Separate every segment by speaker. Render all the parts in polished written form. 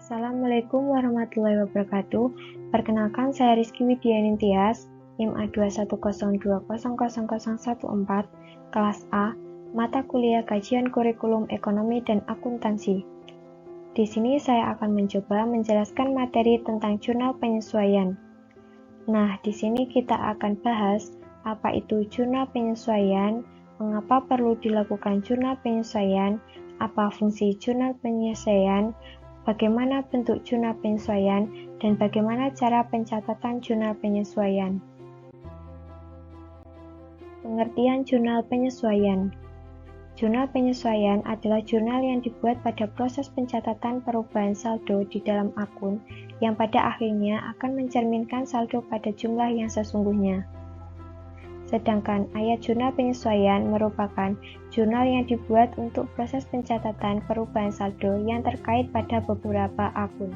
Speaker 1: Assalamualaikum warahmatullahi wabarakatuh. Perkenalkan, saya Rizky Widianin Tias, NIM A210200014, kelas A, mata kuliah kajian kurikulum ekonomi dan akuntansi. Di sini saya akan mencoba menjelaskan materi tentang jurnal penyesuaian. Nah, di sini kita akan bahas apa itu jurnal penyesuaian, mengapa perlu dilakukan jurnal penyesuaian, apa fungsi jurnal penyesuaian, bagaimana bentuk jurnal penyesuaian, dan bagaimana cara pencatatan jurnal penyesuaian. Pengertian jurnal penyesuaian. Jurnal penyesuaian adalah jurnal yang dibuat pada proses pencatatan perubahan saldo di dalam akun yang pada akhirnya akan mencerminkan saldo pada jumlah yang sesungguhnya. Sedangkan ayat jurnal penyesuaian merupakan jurnal yang dibuat untuk proses pencatatan perubahan saldo yang terkait pada beberapa akun.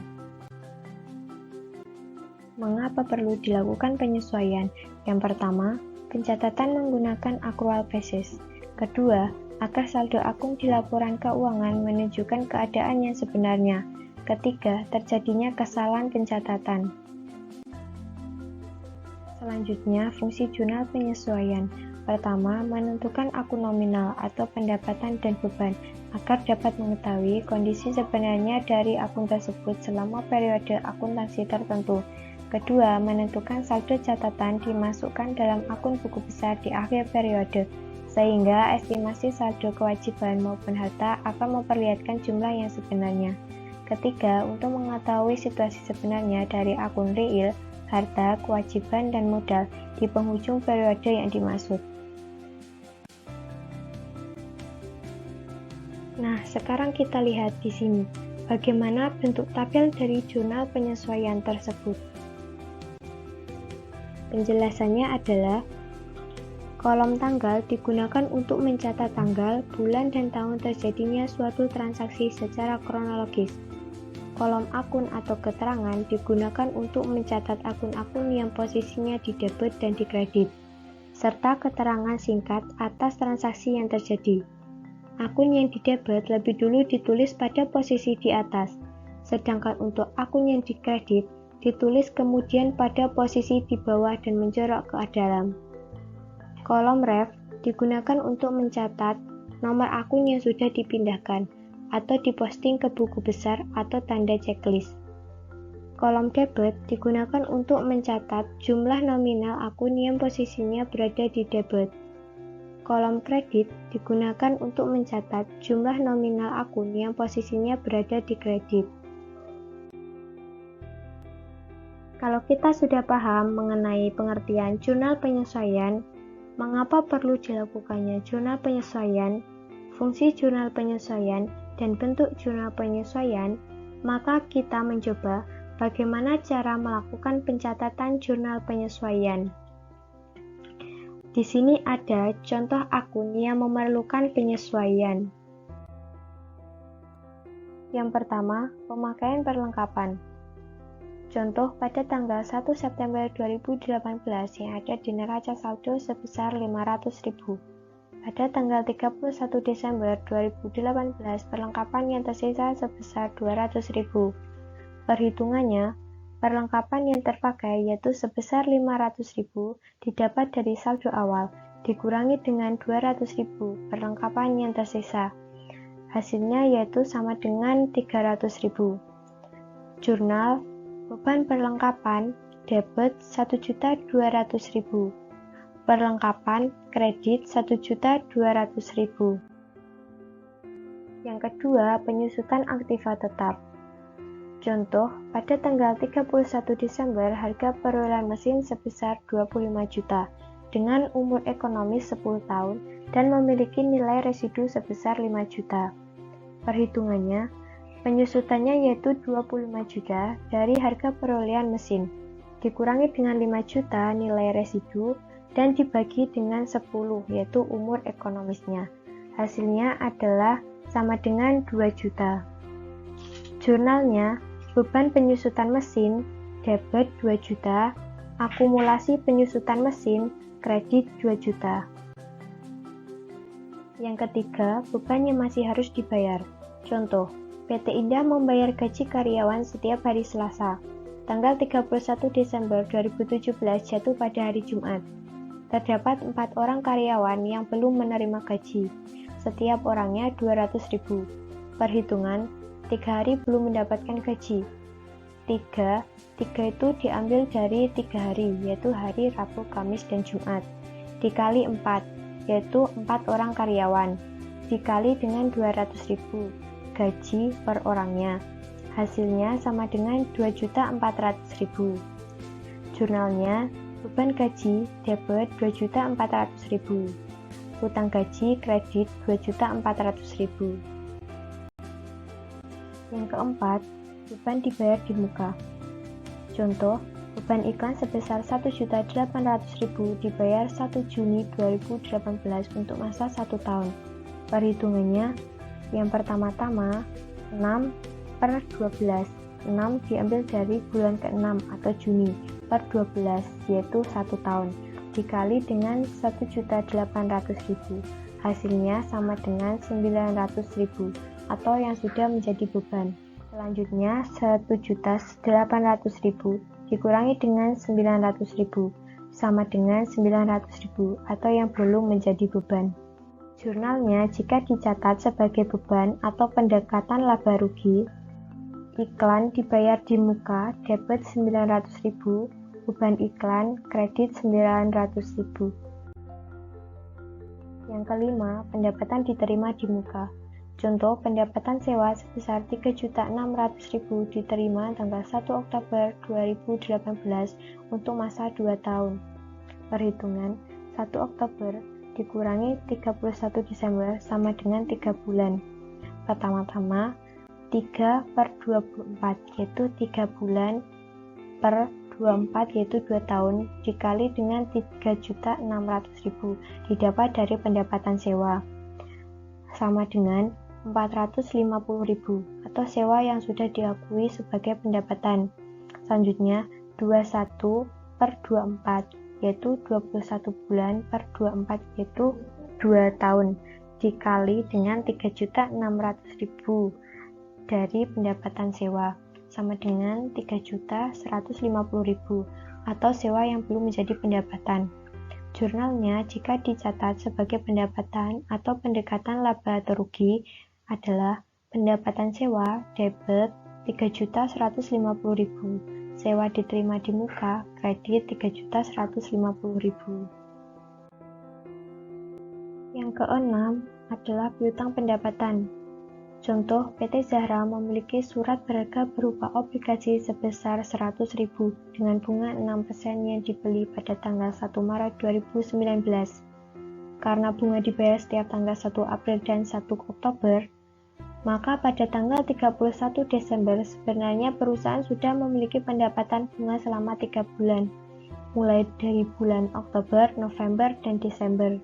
Speaker 1: Mengapa perlu dilakukan penyesuaian? Yang pertama, pencatatan menggunakan accrual basis. Kedua, agar saldo akun di laporan keuangan menunjukkan keadaan yang sebenarnya. Ketiga, terjadinya kesalahan pencatatan. Selanjutnya, fungsi jurnal penyesuaian. Pertama, menentukan akun nominal atau pendapatan dan beban agar dapat mengetahui kondisi sebenarnya dari akun tersebut selama periode akuntansi tertentu. Kedua, menentukan saldo catatan dimasukkan dalam akun buku besar di akhir periode, sehingga estimasi saldo kewajiban maupun harta akan memperlihatkan jumlah yang sebenarnya. Ketiga, untuk mengetahui situasi sebenarnya dari akun real, harta, kewajiban, dan modal di penghujung periode yang dimaksud. Nah, sekarang kita lihat di sini bagaimana bentuk tabel dari jurnal penyesuaian tersebut. Penjelasannya adalah kolom tanggal digunakan untuk mencatat tanggal, bulan, dan tahun terjadinya suatu transaksi secara kronologis. Kolom akun atau keterangan digunakan untuk mencatat akun-akun yang posisinya di debit dan di kredit, serta keterangan singkat atas transaksi yang terjadi. Akun yang di debit lebih dulu ditulis pada posisi di atas, sedangkan untuk akun yang di kredit ditulis kemudian pada posisi di bawah dan menjorok ke dalam. Kolom ref digunakan untuk mencatat nomor akun yang sudah dipindahkan atau diposting ke buku besar atau tanda checklist. Kolom debit digunakan untuk mencatat jumlah nominal akun yang posisinya berada di debit. Kolom kredit digunakan untuk mencatat jumlah nominal akun yang posisinya berada di kredit. Kalau kita sudah paham mengenai pengertian jurnal penyesuaian, mengapa perlu dilakukannya jurnal penyesuaian, fungsi jurnal penyesuaian, dan bentuk jurnal penyesuaian, maka kita mencoba bagaimana cara melakukan pencatatan jurnal penyesuaian. Di sini ada contoh akun yang memerlukan penyesuaian. Yang pertama, pemakaian perlengkapan. Contoh pada tanggal 1 September 2018 yang ada di neraca saldo sebesar 500.000. Pada tanggal 31 Desember 2018, perlengkapan yang tersisa sebesar 200.000. Perhitungannya, perlengkapan yang terpakai yaitu sebesar 500.000 didapat dari saldo awal, dikurangi dengan 200.000 perlengkapan yang tersisa. Hasilnya yaitu sama dengan 300.000. Jurnal, beban perlengkapan, debit 1.200.000. Perlengkapan kredit 1.200.000. Yang kedua, penyusutan aktiva tetap. Contoh, pada tanggal 31 Desember harga perolehan mesin sebesar 25 juta dengan umur ekonomis 10 tahun dan memiliki nilai residu sebesar 5 juta. Perhitungannya, penyusutannya yaitu 25 juta dari harga perolehan mesin dikurangi dengan 5 juta nilai residu dan dibagi dengan 10 yaitu umur ekonomisnya. Hasilnya adalah sama dengan 2 juta. Jurnalnya, beban penyusutan mesin, debit 2 juta, akumulasi penyusutan mesin, kredit 2 juta. Yang ketiga, beban yang masih harus dibayar. Contoh, PT Indah membayar gaji karyawan setiap hari Selasa. Tanggal 31 Desember 2017 jatuh pada hari Jumat. Terdapat 4 orang karyawan yang belum menerima gaji. Setiap orangnya 200.000. Perhitungan, 3 hari belum mendapatkan gaji. 3 itu diambil dari 3 hari, yaitu hari Rabu, Kamis, dan Jumat. Dikali 4, yaitu 4 orang karyawan. Dikali dengan 200.000 gaji per orangnya. Hasilnya sama dengan 2.400.000. Jurnalnya, beban gaji debit 2.400.000. Utang gaji kredit 2.400.000. Yang keempat, beban dibayar di muka. Contoh, beban iklan sebesar 1.800.000 dibayar 1 Juni 2018 untuk masa 1 tahun. Perhitungannya, yang pertama-tama 6/12. 6 diambil dari bulan ke-6 atau Juni per 12, yaitu 1 tahun, dikali dengan 1.800.000. Hasilnya sama dengan 900.000 atau yang sudah menjadi beban. Selanjutnya 1.800.000 dikurangi dengan 900.000 sama dengan 900.000 atau yang belum menjadi beban. Jurnalnya jika dicatat sebagai beban atau pendekatan laba rugi, iklan dibayar di muka debit 900.000, beban iklan kredit 900.000. Yang kelima, pendapatan diterima di muka. Contoh, pendapatan sewa sebesar 3.600.000 diterima tanggal 1 Oktober 2018 untuk masa 2 tahun. Perhitungan, 1 Oktober dikurangi 31 Desember sama dengan 3 bulan. Pertama-tama, 3/24, yaitu 3 bulan per 24, yaitu 2 tahun, dikali dengan 3.600.000 didapat dari pendapatan sewa, sama dengan 450.000 atau sewa yang sudah diakui sebagai pendapatan. Selanjutnya, 21/24, yaitu 21 bulan per 24, yaitu 2 tahun, dikali dengan 3.600.000 dari pendapatan sewa, sama dengan 3.150.000 atau sewa yang belum menjadi pendapatan. Jurnalnya jika dicatat sebagai pendapatan atau pendekatan laba atau rugi adalah pendapatan sewa debit 3.150.000, sewa diterima di muka kredit 3.150.000. Yang keenam adalah piutang pendapatan. Contoh, PT Zahra memiliki surat berharga berupa obligasi sebesar 100.000 dengan bunga 6% yang dibeli pada tanggal 1 Maret 2019. Karena bunga dibayar setiap tanggal 1 April dan 1 Oktober, maka pada tanggal 31 Desember sebenarnya perusahaan sudah memiliki pendapatan bunga selama 3 bulan, mulai dari bulan Oktober, November, dan Desember.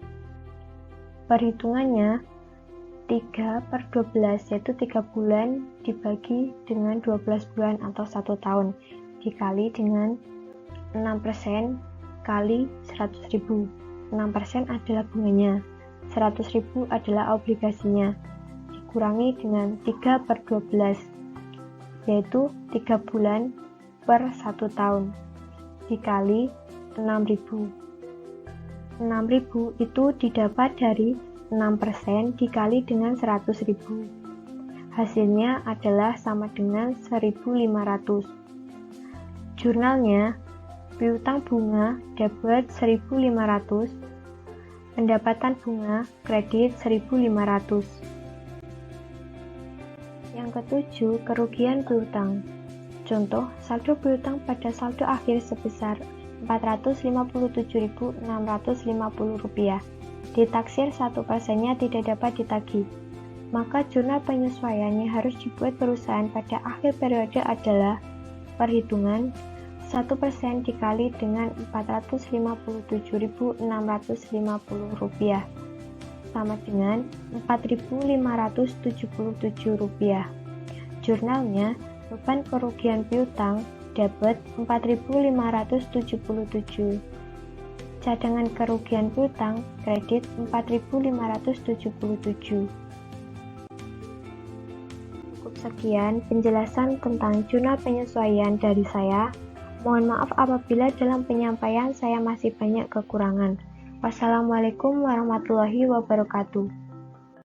Speaker 1: Perhitungannya 3/12, yaitu 3 bulan dibagi dengan 12 bulan atau 1 tahun, dikali dengan 6% kali 100.000. 6% adalah bunganya, 100.000 adalah obligasinya, dikurangi dengan 3/12, yaitu 3 bulan per 1 tahun, dikali 6.000. 6.000 itu didapat dari 6% dikali dengan 100.000. Hasilnya adalah sama dengan 1.500. Jurnalnya, piutang bunga debit 1.500, pendapatan bunga kredit 1.500. Yang ketujuh, kerugian piutang. Contoh, saldo piutang pada saldo akhir sebesar Rp457.650. Ditaksir 1%-nya tidak dapat ditagih. Maka jurnal penyesuaiannya harus dibuat perusahaan pada akhir periode adalah perhitungan 1% dikali dengan Rp457.650 sama dengan Rp4.577. Jurnalnya, beban kerugian piutang debit 4.577. Cadangan kerugian piutang kredit 4.577. Cukup Sekian penjelasan tentang jurnal penyesuaian dari saya. Mohon maaf apabila dalam penyampaian saya masih banyak kekurangan. Wassalamualaikum warahmatullahi wabarakatuh.